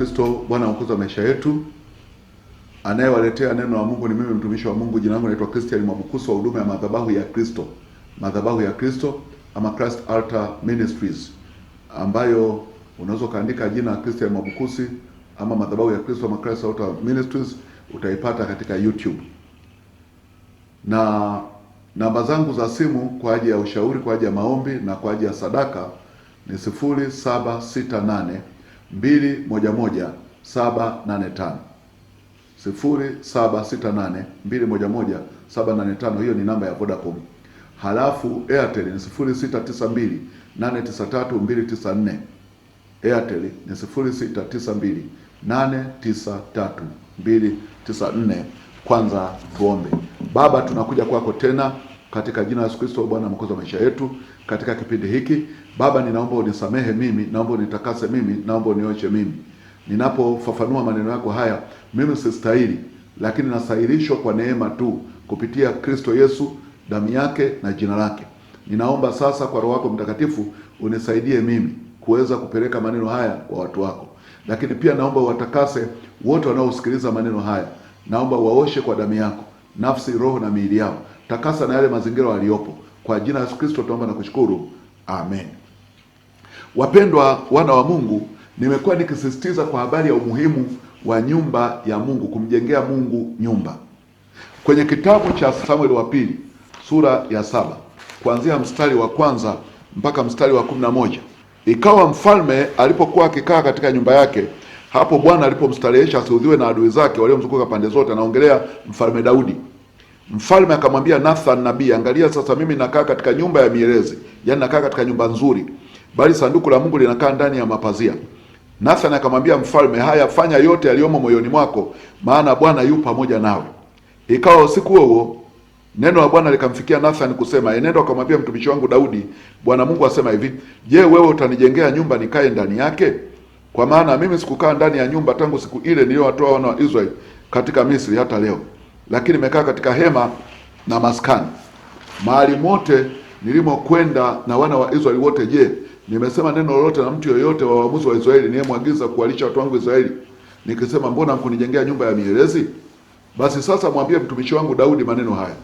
Kristo, Bwana mwokozi wa maisha yetu. Anayewaletea neno la Mungu ni mimi mtumishi wa Mungu. Jina langu naitwa Christian Mwabukusi wa huduma ya madhabahu ya Kristo. Madhabahu ya Kristo ama Christ Altar Ministries, ambayo unaweza kaandika jina Christian Mwabukusi ama madhabahu ya Kristo ama Christ Altar Ministries, utaipata katika YouTube. Na namba zangu za simu kwa ajili ya ushauri, kwa ajili ya maombi na kwa ajili ya sadaka ni 0768 211 785. 0768 211 785, hiyo ni namba ya Vodacom. Halafu Airtel ni 0692 893 294. Airtel ni 0692 893 294. Kwanza tuombe. Baba, tunakuja kwako tena katika jina la Yesu Kristo, Bwana mwokozi wa maisha yetu. Katika kipindi hiki Baba, ninaomba unisamehe mimi, naomba unitakase mimi, naomba unioshe mimi. Ninapofafanua maneno yako haya, mimi sistahili, lakini nasahilishwa kwa neema tu kupitia Kristo Yesu, damu yake na jina lake. Ninaomba sasa kwa Roho wako Mtakatifu unisaidie mimi kuweza kupeleka maneno haya kwa watu wako, lakini pia naomba uwatakase wote wanaosikiliza maneno haya. Naomba uwaoshe kwa damu yako nafsi, roho na miili yao. Takasa na yale mazingira waliopo. Kwa jina la Yesu Kristo tunaomba na kushukuru, amen. Wapendwa wana wa Mungu, nimekuwa nikisisitiza kwa habari ya umuhimu wa nyumba ya Mungu, kumjengea Mungu nyumba. Kwenye kitabu cha Samueli wa pili sura ya 7 kuanzia mstari wa kwanza mpaka mstari wa 11. Ikawa mfalme alipokuwa akikaa katika nyumba yake, hapo Bwana alipomstarehesha asiudhiwe na adui zake waliomzunguka pande zote. Anaongelea mfalme Daudi. Mfalme akamwambia Nathan nabii, angalia sasa mimi nakaa katika nyumba ya mielezi, yani nakaa katika nyumba nzuri, bali sanduku la Mungu linakaa ndani ya mapazia. Nathan akamwambia mfalme, haya, fanya yote yaliyomo moyoni mwako, maana Bwana yu pamoja nawe. Ikawa usiku huo neno la Bwana likamfikia Nathan kusema, enenda akamwambia mtumishi wangu Daudi, Bwana Mungu asema hivi, je, wewe utanijengea nyumba nikae ndani yake? Kwa maana mimi sikukaa ndani ya nyumba tangu siku ile niliyowatoa wana wa Israeli katika Misri hata leo, lakini nimekaa katika hema na maskani mahali mote nilimokwenda na wana wa Israeli wote. Je, nimesema neno lolote na mtu yoyote wa waamuzi wa Israeli niliyemwagiza kuwalisha watu wangu Israeli, nikisema mbona mkunijengea nyumba ya mielezi? Basi sasa mwambie mtumishi wangu Daudi maneno haya.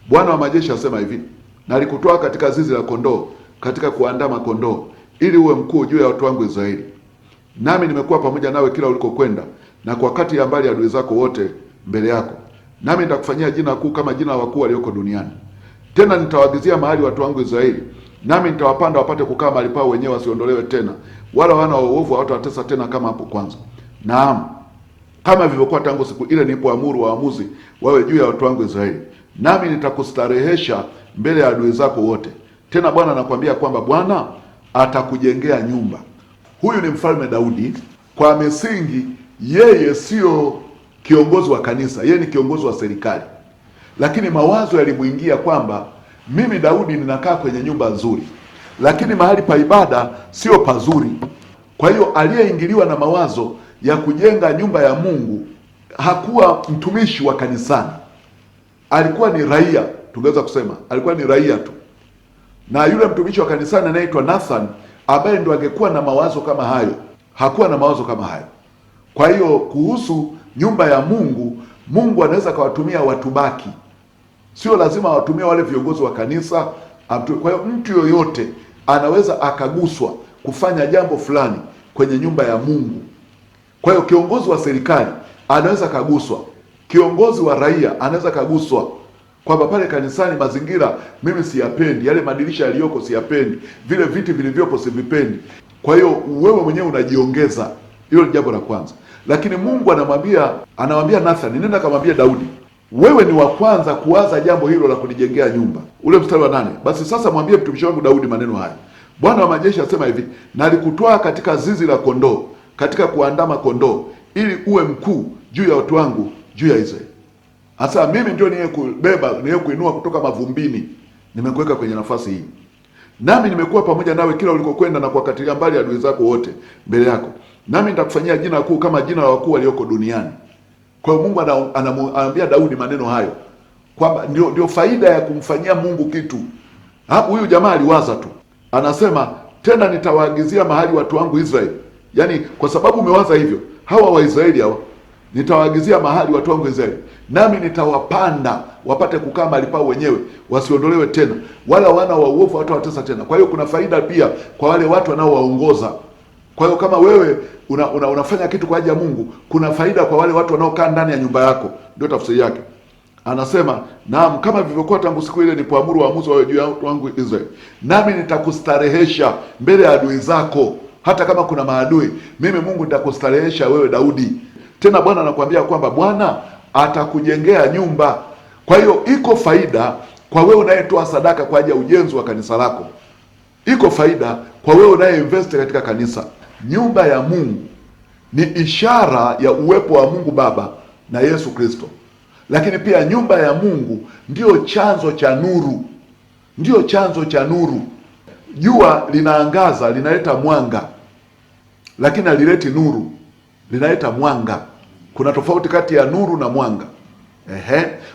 Bwana wa majeshi asema hivi, nalikutoa katika zizi la kondoo, katika kuandama kondoo, ili uwe mkuu juu ya watu wangu Israeli. Nami nimekuwa pamoja nawe kila ulikokwenda, na kwa kati ya mbali adui zako wote mbele yako. Nami nitakufanyia jina kuu kama jina la wakuu walioko duniani. Tena nitawaagizia mahali watu wangu Israeli, nami nitawapanda wapate kukaa mahali pao wenyewe, wasiondolewe tena, wala wana wa uovu hawatawatesa tena kama hapo kwanza. Naam, kama vilivyokuwa tangu siku ile nilipoamuru waamuzi wawe juu ya watu wangu Israeli. Nami nitakustarehesha mbele ya adui zako wote. Tena Bwana anakuambia kwamba Bwana atakujengea nyumba. Huyu ni mfalme Daudi. Kwa misingi, yeye sio kiongozi wa kanisa, yeye ni kiongozi wa serikali, lakini mawazo yalimuingia kwamba mimi Daudi ninakaa kwenye nyumba nzuri, lakini mahali pa ibada sio pazuri. Kwa hiyo aliyeingiliwa na mawazo ya kujenga nyumba ya Mungu hakuwa mtumishi wa kanisani, alikuwa ni raia. Tungeweza kusema alikuwa ni raia tu, na yule mtumishi wa kanisani anaitwa Nathan, ambaye ndo angekuwa na mawazo kama hayo, hakuwa na mawazo kama hayo. Kwa hiyo kuhusu nyumba ya Mungu, Mungu anaweza kawatumia watu baki, sio lazima watumie wale viongozi wa kanisa. Kwa hiyo mtu yoyote anaweza akaguswa kufanya jambo fulani kwenye nyumba ya Mungu. Kwa hiyo kiongozi wa serikali anaweza kaguswa, kiongozi wa raia anaweza kaguswa kwamba pale kanisani mazingira mimi siyapendi, yale madirisha yaliyoko siyapendi, vile viti vilivyopo sivipendi. Kwa hiyo wewe mwenyewe unajiongeza. Hilo ni jambo la kwanza. Lakini Mungu anamwambia Nathan, nenda kamwambia Daudi, wewe ni wa kwanza kuwaza jambo hilo la kunijengea nyumba. Ule mstari wa 8, basi sasa mwambie mtumishi wangu Daudi maneno haya. Bwana wa majeshi asema hivi, nalikutoa katika zizi la kondoo, katika kuandama kondoo, ili uwe mkuu juu ya watu wangu, juu ya Israeli. Hasa mimi ndio niyekubeba, niyekuinua kutoka mavumbini, nimekuweka kwenye nafasi hii. Nami nimekuwa pamoja nawe kila ulikokwenda, na kuwakatilia mbali adui zako wote mbele yako. Nami nitakufanyia jina kuu kama jina la wakuu walioko duniani. Kwa hiyo Mungu anamwambia Daudi maneno hayo, kwamba ndio faida ya kumfanyia Mungu kitu. Hapo huyu jamaa aliwaza tu, anasema tena nitawaagizia mahali watu wangu Israeli. Yaani kwa sababu umewaza hivyo, hawa Waisraeli hawa nitawaagizia mahali watu wangu Israeli, nami nitawapanda wapate kukaa mahali pao wenyewe, wasiondolewe tena, wala wana wa uovu watawatesa tena. Kwa hiyo kuna faida pia kwa wale watu wanaowaongoza. Kwa hiyo kama wewe unafanya kitu kwa ajili ya Mungu, kuna faida kwa wale watu wanaokaa ndani ya nyumba yako. Ndio tafsiri yake. Anasema, naam, kama vilivyokuwa tangu siku ile nilipoamuru waamuzi wawe juu ya watu wangu Israeli, nami nitakustarehesha mbele ya adui zako. Hata kama kuna maadui, mimi Mungu nitakustarehesha wewe Daudi. Tena Bwana anakuambia kwamba Bwana atakujengea nyumba. Kwa hiyo iko faida kwa wewe unayetoa sadaka kwa ajili ya ujenzi wa kanisa lako. Iko faida kwa wewe unayeinvest katika kanisa. Nyumba ya Mungu ni ishara ya uwepo wa Mungu Baba na Yesu Kristo. Lakini pia nyumba ya Mungu ndio chanzo cha nuru. Ndio chanzo cha nuru. Jua linaangaza, linaleta mwanga, lakini halileti nuru, linaleta mwanga. Kuna tofauti kati ya nuru na mwanga.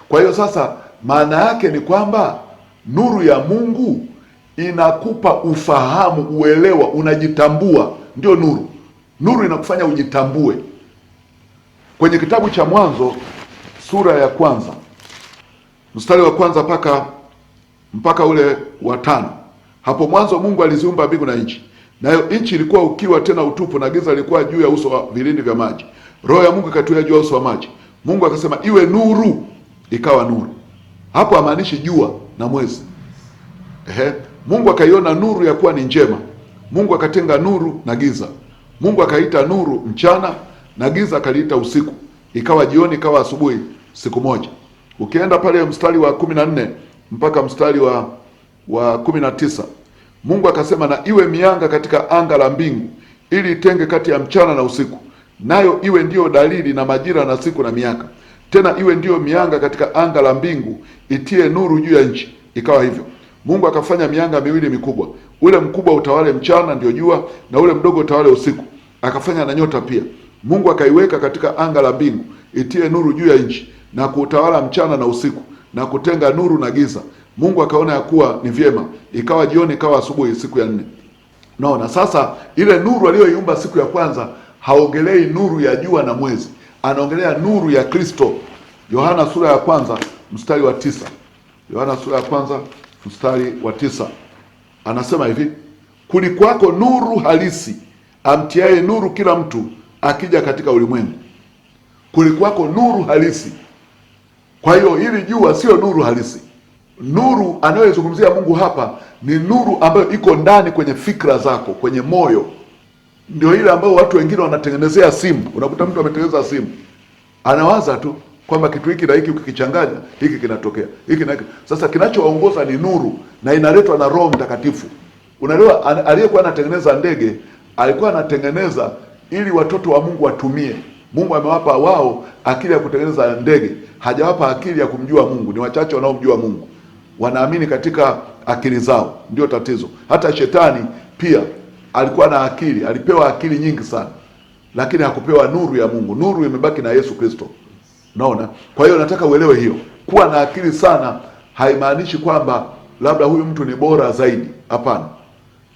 Kwa hiyo sasa maana yake ni kwamba nuru ya Mungu inakupa ufahamu, uelewa, unajitambua. Ndio nuru. Nuru inakufanya ujitambue. Kwenye kitabu cha Mwanzo sura ya 1 mstari wa 1 mpaka ule wa 5. Hapo mwanzo Mungu aliziumba mbingu na nchi, nayo nchi ilikuwa ukiwa tena utupu, na giza lilikuwa juu ya uso wa vilindi vya maji. Roho ya Mungu ikatulia juu ya uso wa maji. Mungu akasema iwe nuru, ikawa nuru. Hapo hamaanishi jua na mwezi. Mungu akaiona nuru ya kuwa ni njema. Mungu akatenga nuru na giza. Mungu akaita nuru mchana, na giza akaliita usiku. Ikawa jioni, ikawa asubuhi, siku moja. Ukienda pale mstari wa 14 mpaka mstari wa 19, Mungu akasema na iwe mianga katika anga la mbingu, ili itenge kati ya mchana na usiku, nayo iwe ndiyo dalili na majira na siku na miaka. Tena iwe ndiyo mianga katika anga la mbingu, itie nuru juu ya nchi. Ikawa hivyo. Mungu akafanya mianga miwili mikubwa, ule mkubwa utawale mchana, ndio jua, na ule mdogo utawale usiku. Akafanya na nyota pia. Mungu akaiweka katika anga la mbingu, itie nuru juu ya nchi, na kuutawala mchana na usiku, na kutenga nuru na giza. Mungu akaona ya kuwa ni vyema. Ikawa jioni, ikawa asubuhi, siku ya 4. Naona sasa ile nuru aliyoiumba siku ya kwanza, haongelei nuru ya jua na mwezi, anaongelea nuru ya Kristo. Yohana sura ya 1 mstari wa 9. Yohana sura ya 1 mstari wa 9 anasema hivi, kulikuwako nuru halisi, amtiaye nuru kila mtu akija katika ulimwengu. Kulikuwako nuru halisi. Kwa hiyo hili jua sio nuru halisi. Nuru anayozungumzia Mungu hapa ni nuru ambayo iko ndani kwenye fikra zako, kwenye moyo. Ndio ile ambayo watu wengine wanatengenezea simu. Unakuta mtu ametengeneza simu, anawaza tu kwamba kitu hiki na hiki ukikichanganya hiki kinatokea, hiki na hiki. Sasa kinachoongoza ni nuru, na inaletwa na Roho Mtakatifu. Unaelewa, aliyekuwa anatengeneza ndege alikuwa anatengeneza ili watoto wa Mungu watumie. Mungu amewapa wao akili ya kutengeneza ndege, hajawapa akili ya kumjua Mungu. Ni wachache wanaomjua Mungu, wanaamini katika akili zao. Ndio tatizo. Hata shetani pia alikuwa na akili, alipewa akili nyingi sana, lakini hakupewa nuru ya Mungu. Nuru imebaki na Yesu Kristo. Unaona? Kwa hiyo nataka uelewe hiyo. Kuwa na akili sana haimaanishi kwamba labda huyu mtu ni bora zaidi. Hapana.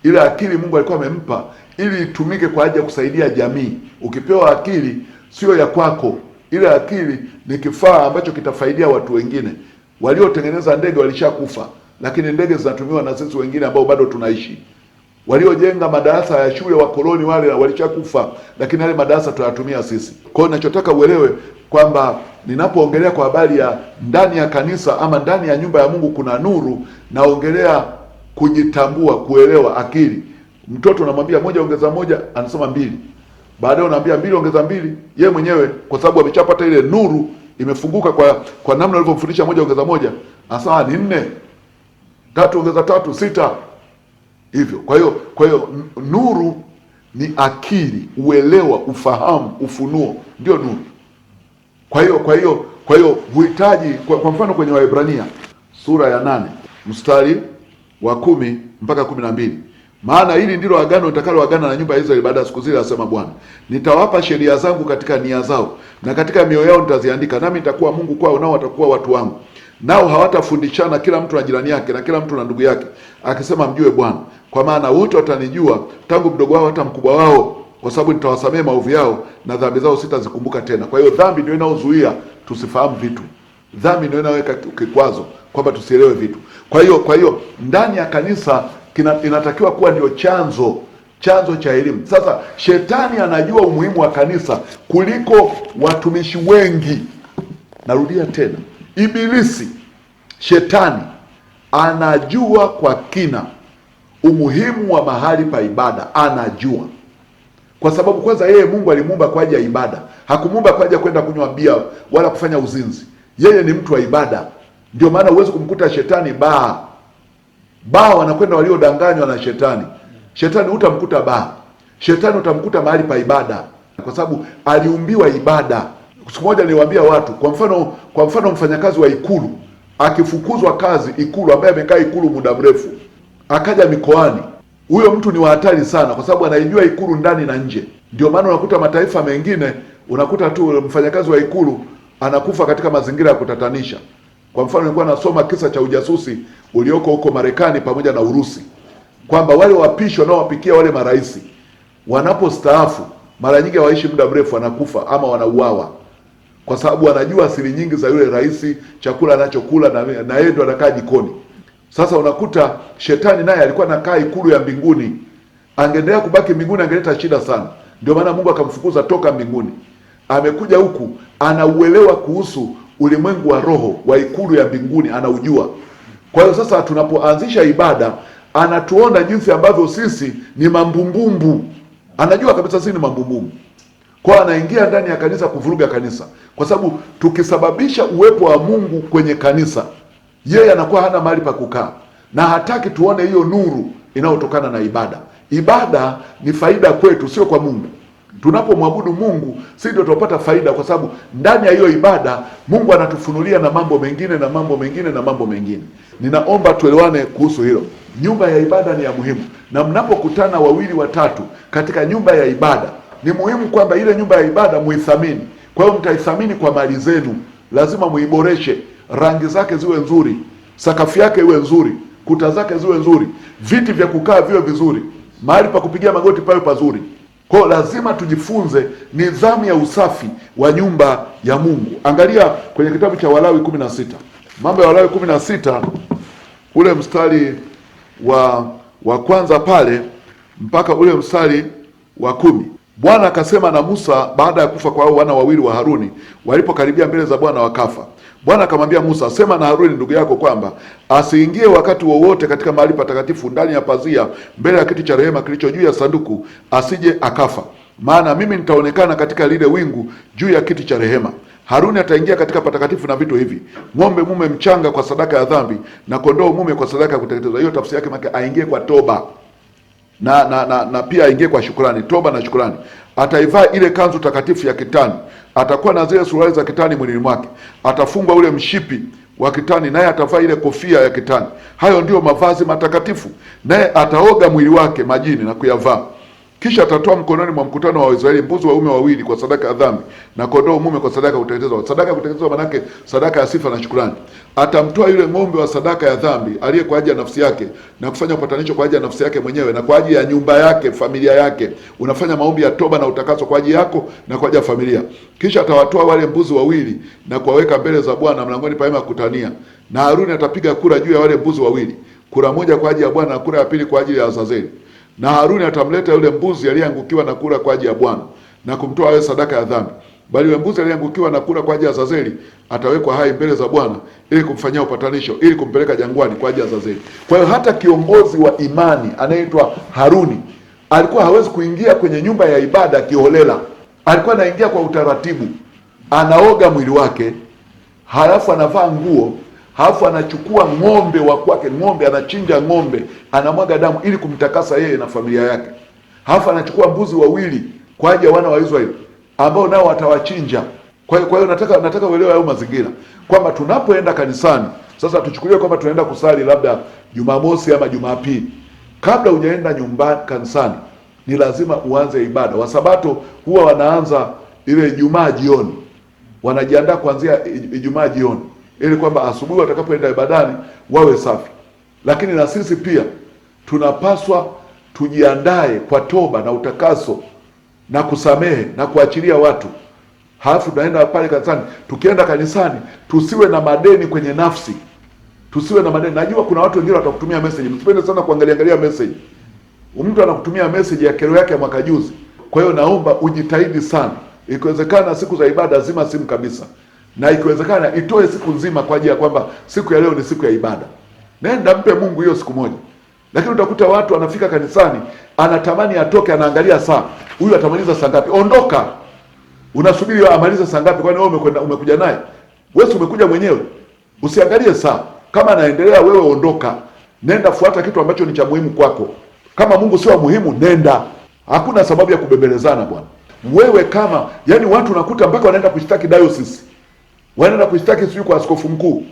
Ile akili Mungu alikuwa amempa ili itumike kwa ajili ya kusaidia jamii. Ukipewa akili sio ya kwako. Ile akili ni kifaa ambacho kitafaidia watu wengine. Waliotengeneza ndege walishakufa, lakini ndege zinatumiwa na sisi wengine ambao bado tunaishi. Waliojenga madarasa ya shule wakoloni wale walishakufa, lakini yale madarasa tunayatumia sisi. Kwa hiyo ninachotaka uelewe kwamba ninapoongelea kwa habari ya ndani ya kanisa ama ndani ya nyumba ya Mungu kuna nuru, naongelea kujitambua, kuelewa, akili. Mtoto unamwambia 1 ongeza 1 anasema 2. Baadaye unaambia 2 ongeza 2, yeye mwenyewe kwa sababu ameshapata ile nuru imefunguka kwa namna alivyomfundisha 1 ongeza 1, anasema ni 4. 3 ongeza 3 6. Hivyo. Kwa hiyo nuru ni akili, uelewa, ufahamu, ufunuo, ndio nuru. Kwa hiyo huhitaji kwa mfano kwenye Waebrania sura ya 8 mstari wa 10 mpaka 12. Maana hili ndilo agano nitakaloagana na nyumba ya Israeli baada ya siku zile, asema Bwana. Nitawapa sheria zangu katika nia zao, na katika mioyo yao nitaziandika, nami nitakuwa Mungu kwao, nao watakuwa watu wangu. Nao hawatafundishana kila mtu na jirani yake na kila mtu na ndugu yake, akisema mjue Bwana, kwa maana wote watanijua, tangu mdogo wao hata mkubwa wao, kwa sababu nitawasamehe maovu yao na dhambi zao sitazikumbuka tena. Kwa hiyo dhambi ndio inayozuia tusifahamu vitu. Dhambi ndio inaweka kikwazo kwamba tusielewe vitu. Kwa hiyo ndani ya kanisa inatakiwa kuwa ndio chanzo cha elimu. Sasa shetani anajua umuhimu wa kanisa kuliko watumishi wengi. Narudia tena, Ibilisi, shetani anajua kwa kina umuhimu wa mahali pa ibada. Anajua kwa sababu kwanza yeye Mungu alimuumba kwa ajili ya ibada. Hakumuumba kwa ajili ya kwenda kunywa bia wala kufanya uzinzi. Yeye ni mtu wa ibada. Ndio maana huwezi kumkuta shetani baa wanakwenda waliodanganywa na shetani. Shetani utamkuta baa. Shetani utamkuta mahali pa ibada, kwa sababu aliumbiwa ibada. Siku moja niliwaambia watu, kwa mfano mfanyakazi wa ikulu akifukuzwa kazi ikulu, ambaye amekaa ikulu muda mrefu, akaja mikoani, huyo mtu ni wa hatari sana, kwa sababu anaijua ikulu ndani na nje. Ndio maana unakuta mataifa mengine unakuta tu mfanyakazi wa ikulu anakufa katika mazingira ya kutatanisha. Kwa mfano nilikuwa nasoma kisa cha ujasusi ulioko huko Marekani pamoja na Urusi, kwamba wale wapishi wanaowapikia wale maraisi wanapostaafu mara nyingi hawaishi muda mrefu, wanakufa ama wanauawa, kwa sababu wanajua siri nyingi za yule rais, chakula anachokula, na yeye ndo anakaa jikoni. Sasa unakuta shetani naye alikuwa anakaa ikulu ya mbinguni, angeendelea kubaki mbinguni angeleta shida sana. Ndio maana Mungu akamfukuza toka mbinguni. Amekuja huku, anauelewa kuhusu ulimwengu wa roho wa ikulu ya mbinguni, anaujua. Kwa hiyo sasa tunapoanzisha ibada, anatuona jinsi ambavyo sisi ni mambumbumbu. Anajua kabisa sisi ni mambumbumbu. Kwa anaingia ndani ya kanisa kuvuruga kanisa, kwa sababu tukisababisha uwepo wa Mungu kwenye kanisa, yeye anakuwa hana mahali pa kukaa, na hataki tuone hiyo nuru inayotokana na ibada. Ibada ni faida kwetu, sio kwa Mungu. Tunapomwabudu Mungu sisi ndio tunapata faida, kwa sababu ndani ya hiyo ibada Mungu anatufunulia na mambo mengine na mambo mengine na mambo mengine. Ninaomba tuelewane kuhusu hilo. Nyumba ya ibada ni ya muhimu, na mnapokutana wawili watatu katika nyumba ya ibada, ni muhimu kwamba ile nyumba ya ibada muithamini. Kwa hiyo mtaithamini kwa mali zenu, lazima muiboreshe, rangi zake ziwe nzuri, sakafu yake iwe nzuri, kuta zake ziwe nzuri, viti vya kukaa viwe vizuri, mahali pa kupigia magoti pawe pazuri. Kwa lazima tujifunze nidhamu ya usafi wa nyumba ya Mungu. Angalia kwenye kitabu cha Walawi 16. Mambo ya Walawi 16 ule mstari wa kwanza pale mpaka ule mstari wa 10. Bwana akasema na Musa baada ya kufa kwa hao wana wawili wa Haruni, walipokaribia mbele za Bwana wakafa. Bwana akamwambia Musa, sema na Haruni ndugu yako kwamba asiingie wakati wowote katika mahali patakatifu ndani ya pazia mbele ya kiti cha rehema kilicho juu ya sanduku, asije akafa. Maana mimi nitaonekana katika lile wingu juu ya kiti cha rehema. Haruni ataingia katika patakatifu na vitu hivi: ng'ombe mume mchanga kwa sadaka ya dhambi, na kondoo mume kwa sadaka ya kuteketezwa. Hiyo tafsiri yake maana aingie kwa toba na pia aingie kwa shukrani, toba na shukrani. Ataivaa ile kanzu takatifu ya kitani, atakuwa na zile suruali za kitani mwilini mwake, atafungwa ule mshipi wa kitani, naye atavaa ile kofia ya kitani. Hayo ndio mavazi matakatifu. Naye ataoga mwili wake majini na kuyavaa. Kisha atatoa mkononi mwa mkutano wa Israeli mbuzi waume wawili kwa sadaka ya dhambi, na kondoo mume kwa sadaka ya kuteketezwa. Sadaka ya kuteketezwa maana yake sadaka ya sifa na shukrani. Atamtoa yule ng'ombe wa sadaka ya dhambi aliye kwa ajili ya nafsi yake, na kufanya upatanisho kwa ajili ya nafsi yake mwenyewe na kwa ajili ya nyumba yake, familia yake. Unafanya maombi ya toba na utakaso kwa ajili yako na kwa ajili ya familia. Kisha atawatoa wale mbuzi wawili na kuwaweka mbele za Bwana mlangoni pa hema ya kukutania. Na Haruni atapiga kura juu ya wale mbuzi wawili, kura moja kwa ajili ya Bwana na kura ya pili kwa ajili ya Azazeli. Na Haruni atamleta yule mbuzi aliyeangukiwa na kura kwa ajili ya Bwana na kumtoa awe sadaka ya dhambi. Bali yule mbuzi aliyeangukiwa na kura kwa ajili ya Azazeli atawekwa hai mbele za Bwana ili kumfanyia upatanisho, ili kumpeleka jangwani kwa ajili ya Azazeli. Kwa hiyo hata kiongozi wa imani anaitwa Haruni alikuwa hawezi kuingia kwenye nyumba ya ibada kiholela. Alikuwa anaingia kwa utaratibu. Anaoga mwili wake, halafu anavaa nguo, halafu anachukua ng'ombe wa kwake, ng'ombe anachinja ng'ombe, anamwaga damu ili kumtakasa yeye na familia yake. Halafu anachukua mbuzi wawili kwa ajili ya wana wa Israeli ambao nao watawachinja. Kwa hiyo nataka uelewe hayo mazingira, kwamba tunapoenda kanisani sasa, tuchukulie kwamba tunaenda kusali labda Jumamosi ama Jumapili. Kabla hujaenda nyumbani kanisani, ni lazima uanze ibada. Wasabato huwa wanaanza ile Ijumaa jioni, wanajiandaa kuanzia Ijumaa jioni, ili kwamba asubuhi watakapoenda ibadani wawe safi. Lakini na sisi pia tunapaswa tujiandae kwa toba na utakaso na kusamehe na kuachilia watu. Halafu tunaenda pale kanisani. Tukienda kanisani tusiwe na madeni kwenye nafsi. Tusiwe na madeni. Najua kuna watu wengine watakutumia message. Msipende sana kuangalia message. Mtu anakutumia message ya kero yake ya mwaka juzi. Kwa hiyo naomba ujitahidi sana. Ikiwezekana siku za ibada zima simu kabisa. Na ikiwezekana itoe siku nzima kwa ajili ya kwamba siku ya leo ni siku ya ibada. Nenda mpe Mungu hiyo siku moja. Lakini utakuta watu anafika kanisani, anatamani atoke, anaangalia saa. Huyu atamaliza saa ngapi? Ondoka. Unasubiri amalize saa ngapi? Kwani wewe umekuja naye? Wewe umekuja mwenyewe. Usiangalie saa. Kama anaendelea wewe ondoka. Nenda fuata kitu ambacho ni cha muhimu kwako. Kama Mungu sio muhimu, nenda. Hakuna sababu ya kubembelezana bwana. Wewe kama, yani watu unakuta mpaka wanaenda kushtaki diocese. Wanaenda kushtaki sio kwa askofu mkuu.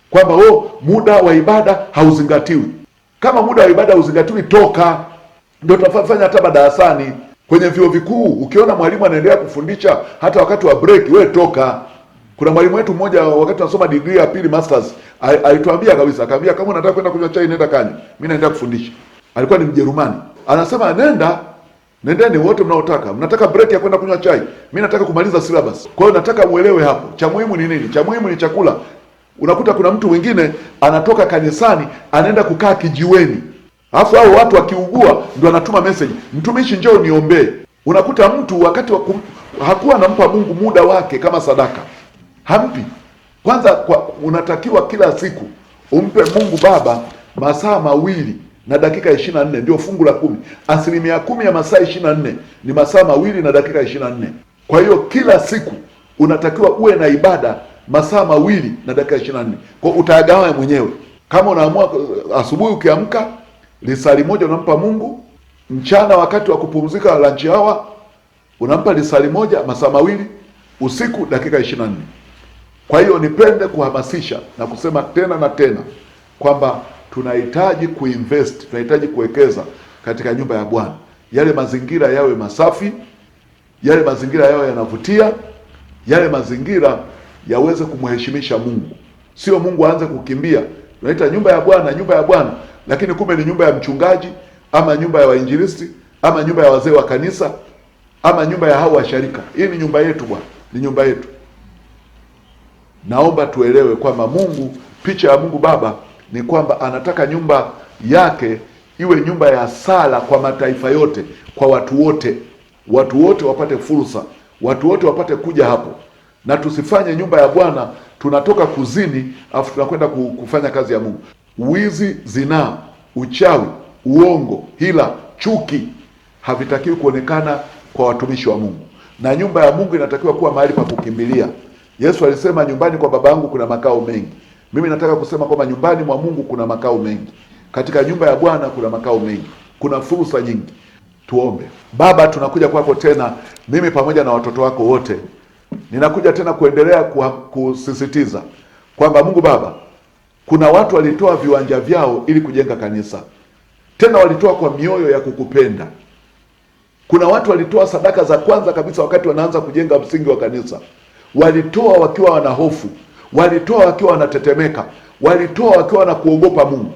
Kwamba muda wa ibada hauzingatiwi. Kama muda wa ibada hauzingatiwi, toka. Ndio tutafanya hata darasani. Kwenye vyuo vikuu ukiona mwalimu anaendelea kufundisha hata wakati wa break, wewe toka. Kuna mwalimu wetu mmoja wakati tunasoma degree ya pili masters alituambia kabisa, akamwambia kama unataka kwenda kunywa chai nenda kanywa. Mimi naenda kufundisha. Alikuwa ni Mjerumani. Anasema nendeni wote mnaotaka. Mnataka break ya kwenda kunywa chai. Mimi nataka kumaliza syllabus. Kwa hiyo nataka muelewe hapo. Cha muhimu ni nini? Cha muhimu ni chakula. Unakuta kuna mtu mwingine anatoka kanisani anaenda kukaa kijiweni. Alafu hao watu wakiugua ndio anatuma message, mtumishi njoo niombee. Unakuta mtu wakati hakuwa anampa Mungu muda wake kama sadaka. Hampi. Kwanza unatakiwa kila siku umpe Mungu Baba masaa 2 na dakika 24, ndio fungu la 10. 10% ya masaa 24 ni masaa 2 na dakika 24. Kwa hiyo kila siku unatakiwa uwe na ibada masaa 2 na dakika 24. Kwa utagawa mwenyewe. Kama unaamua asubuhi ukiamka lisali moja unampa Mungu, mchana wakati wa kupumzika lunch hour unampa lisali moja masaa 2, usiku dakika 24. Kwa hiyo nipende kuhamasisha na kusema tena na tena kwamba tunahitaji kuinvest, tunahitaji kuwekeza katika nyumba ya Bwana. Yale mazingira yawe masafi, yale mazingira yawe yanavutia, yale mazingira yaweze kumheshimisha Mungu. Sio Mungu aanze kukimbia. Tunaita nyumba ya Bwana, nyumba ya Bwana, lakini kumbe ni nyumba ya mchungaji ama nyumba ya wainjilisti ama nyumba ya wazee wa kanisa ama nyumba ya hao washarika. Hii ni nyumba yetu bwana, ni nyumba yetu. Naomba tuelewe kwamba Mungu, picha ya Mungu Baba ni kwamba anataka nyumba yake iwe nyumba ya sala kwa mataifa yote, kwa watu wote. Watu wote wapate fursa, watu wote wapate kuja hapo. Na tusifanye nyumba ya Bwana tunatoka kuzini afu tunakwenda kufanya kazi ya Mungu. Wizi, zinaa, uchawi, uongo, hila, chuki havitakiwi kuonekana kwa watumishi wa Mungu. Na nyumba ya Mungu inatakiwa kuwa mahali pa kukimbilia. Yesu alisema nyumbani kwa Baba yangu kuna makao mengi. Mimi nataka kusema kwamba nyumbani mwa Mungu kuna makao mengi. Katika nyumba ya Bwana kuna makao mengi. Kuna fursa nyingi. Tuombe. Baba, tunakuja kwako tena, mimi pamoja na watoto wako wote. Ninakuja tena kuendelea kusisitiza kwamba Mungu Baba, kuna watu walitoa viwanja vyao ili kujenga kanisa. Tena walitoa kwa mioyo ya kukupenda. Kuna watu walitoa sadaka za kwanza kabisa wakati wanaanza kujenga msingi wa kanisa. Walitoa wakiwa wana hofu. Walitoa wakiwa wanatetemeka. Walitoa wakiwa wanakuogopa Mungu.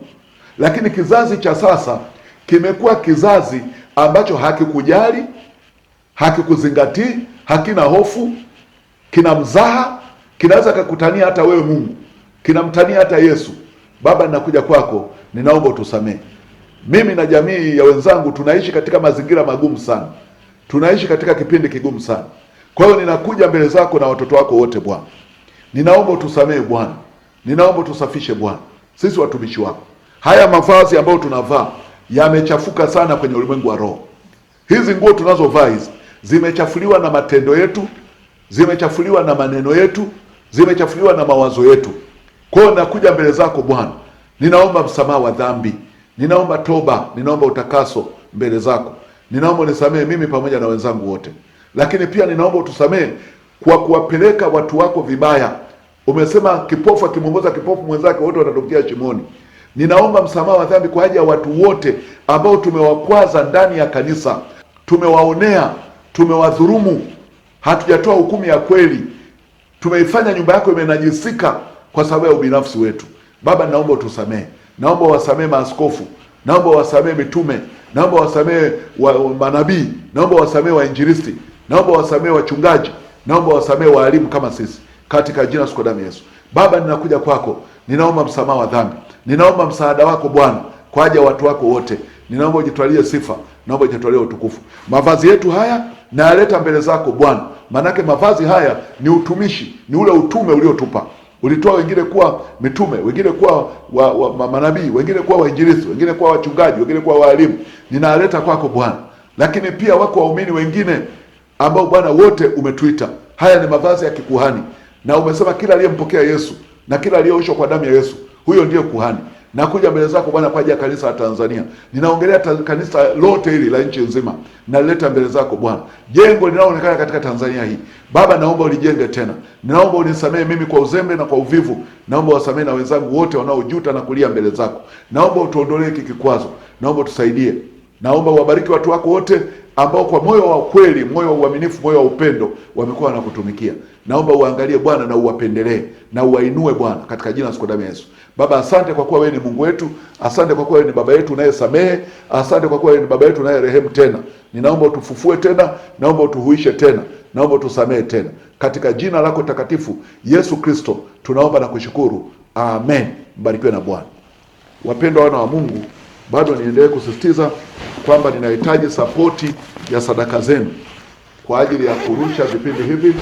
Lakini kizazi cha sasa kimekuwa kizazi ambacho hakikujali, hakikuzingatii, hakina hofu, kina mzaha, kinaweza kukutania hata wewe Mungu, kinamtania hata Yesu. Baba, ninakuja kwako, ninaomba utusamehe. Mimi na jamii ya wenzangu tunaishi katika mazingira magumu sana. Tunaishi katika kipindi kigumu sana. Kwa hiyo ninakuja mbele zako na watoto wako wote Bwana. Ninaomba utusamehe Bwana. Ninaomba utusafishe Bwana. Sisi watumishi wako. Haya mavazi ambayo tunavaa yamechafuka sana kwenye ulimwengu wa roho. Hizi nguo tunazovaa hizi zimechafuliwa na matendo yetu, zimechafuliwa na maneno yetu, zimechafuliwa na mawazo yetu. Kwa hiyo nakuja mbele zako Bwana. Ninaomba msamaha wa dhambi. Ninaomba toba, ninaomba utakaso mbele zako. Ninaomba unisamehe mimi pamoja na wenzangu wote. Lakini pia ninaomba utusamehe kwa kuwapeleka watu wako vibaya. Umesema kipofu akimwongoza kipofu mwenzake wote watadumkia shimoni. Ninaomba msamaha wa dhambi kwa ajili ya watu wote ambao tumewakwaza ndani ya kanisa. Tumewaonea, tumewadhulumu, hatujatoa hukumu ya kweli. Tumeifanya nyumba yako imenajisika kwa sababu ya ubinafsi wetu. Baba, naomba utusamehe. Naomba wasamehe maaskofu, naomba wasamehe mitume, naomba wasamehe manabii, naomba wasamehe wainjilisti, naomba wasamehe wachungaji, naomba wasamehe walimu kama sisi, katika jina la damu Yesu. Baba, ninakuja kwako, ninaomba msamaha wa dhambi, ninaomba msaada wako Bwana kwa ajili ya watu wako wote. Ninaomba ujitwalie sifa, naomba ujitwalie utukufu. Mavazi yetu haya nayaleta mbele zako Bwana, manake mavazi haya ni utumishi, ni ule utume uliotupa. Ulitoa wengine kuwa mitume, wengine kuwa manabii, wengine kuwa wainjilisti, wengine kuwa wachungaji, wengine kuwa walimu. Ninaleta kwako Bwana, lakini pia wako waumini wengine ambao Bwana wote umetuita. Haya ni mavazi ya kikuhani, na umesema kila aliyempokea Yesu na kila aliyeoshwa kwa damu ya Yesu, huyo ndiye kuhani. Nakuja mbele zako Bwana kwa ajili ya kanisa la Tanzania. Ninaongelea kanisa lote hili la nchi nzima. Naleta mbele zako Bwana jengo linaloonekana katika Tanzania hii. Baba, naomba ulijenge tena. Ninaomba unisamehe mimi kwa uzembe na kwa uvivu. Naomba wasamehe na wenzangu wote wanaojuta na kulia mbele zako. Naomba utuondolee hiki kikwazo. Naomba tusaidie. Naomba uwabariki watu wako wote ambao kwa moyo wa kweli, moyo wa uaminifu, moyo wa upendo wamekuwa wanakutumikia. Naomba uangalie Bwana na uwapendelee na uwainue Bwana katika jina la damu ya Yesu. Baba, asante kwa kuwa wewe ni Mungu wetu. Asante kwa kuwa wewe ni baba yetu unayesamehe. Asante kwa kuwa wewe ni baba yetu unayerehemu tena. Ninaomba utufufue tena, naomba utuhuishe tena, naomba utusamehe tena. Katika jina lako takatifu Yesu Kristo tunaomba na kushukuru. Amen. Mbarikiwe na Bwana. Wapendwa wana wa Mungu, bado niendelee kusisitiza kwamba ninahitaji sapoti ya sadaka zenu kwa ajili ya kurusha vipindi hivi,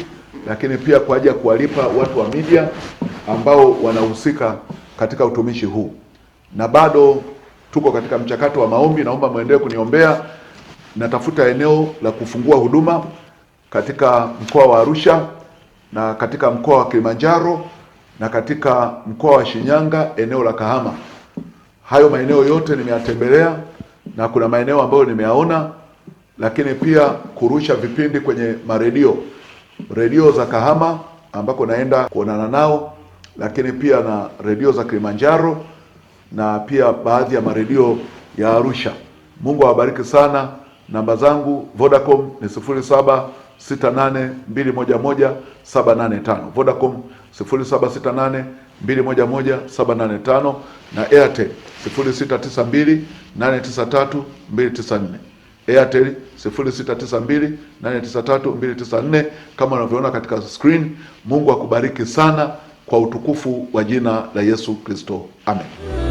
lakini pia kwa ajili ya kuwalipa watu wa media ambao wanahusika katika utumishi huu. Na bado tuko katika mchakato wa maombi. Naomba muendelee kuniombea. Natafuta eneo la kufungua huduma katika mkoa wa Arusha na katika mkoa wa Kilimanjaro na katika mkoa wa Shinyanga, eneo la Kahama. Hayo maeneo yote nimeyatembelea na kuna maeneo ambayo nimeyaona, lakini pia kurusha vipindi kwenye redio za Kahama ambako naenda kuonana nao, lakini pia na redio za Kilimanjaro na pia baadhi ya maredio ya Arusha. Mungu awabariki sana. Namba zangu Vodacom ni 0768211785. Vodacom 0768211785 na Airtel 0692893294. Airtel 0692893294 kama unavyoona katika screen. Mungu akubariki sana kwa utukufu wa jina la Yesu Kristo. Amen.